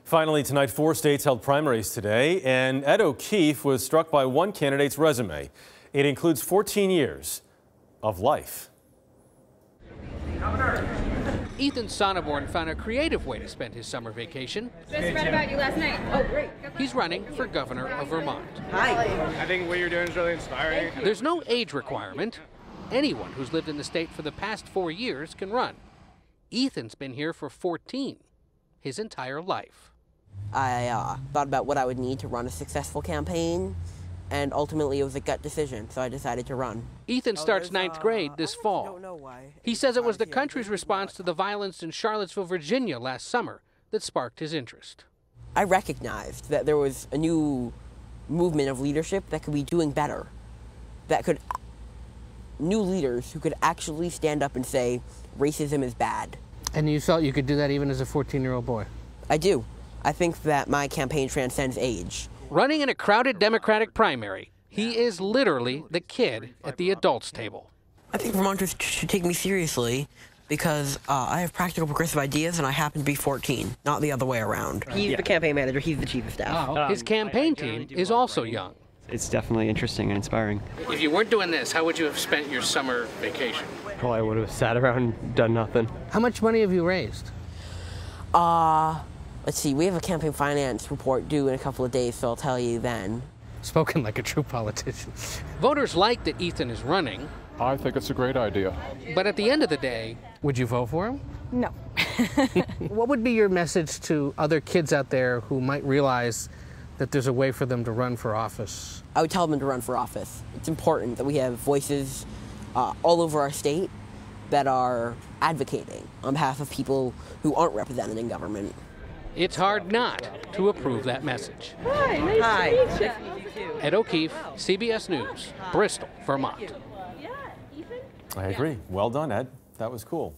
Finally tonight, 4 states held primaries today, and Ed O'Keefe was struck by one candidate's resume. It includes 14 years of life. Ethan Sonneborn found a creative way to spend his summer vacation. Just read about you last night. Oh, great. He's running for governor of Vermont. Hi. I think what you're doing is really inspiring. There's no age requirement. Anyone who's lived in the state for the past 4 years can run. Ethan's been here for 14, his entire life. I thought about what I would need to run a successful campaign, and ultimately it was a gut decision, so I decided to run. Ethan starts ninth grade this fall. He says it was the country's response to the violence in Charlottesville, Virginia last summer that sparked his interest. I recognized that there was a new movement of leadership that could be doing better, new leaders who could actually stand up and say racism is bad. And you felt you could do that even as a 14-year-old boy? I do. I think that my campaign transcends age. Running in a crowded Democratic primary, he is literally the kid at the adults' table. I think Vermonters should take me seriously because I have practical progressive ideas and I happen to be 14, not the other way around. He's the campaign manager, he's the chief of staff. His campaign team is also young. It's definitely interesting and inspiring. If you weren't doing this, how would you have spent your summer vacation? Probably would have sat around and done nothing. How much money have you raised? Let's see, we have a campaign finance report due in a couple of days, so I'll tell you then. Spoken like a true politician. Voters like that Ethan is running. I think it's a great idea. But at the end of the day, would you vote for him? No. What would be your message to other kids out there who might realize that there's a way for them to run for office? I would tell them to run for office. It's important that we have voices all over our state that are advocating on behalf of people who aren't represented in government. It's hard not to approve that message. Hi, nice to meet you. Ed O'Keefe, CBS News, Bristol, Vermont. I agree. Well done, Ed. That was cool.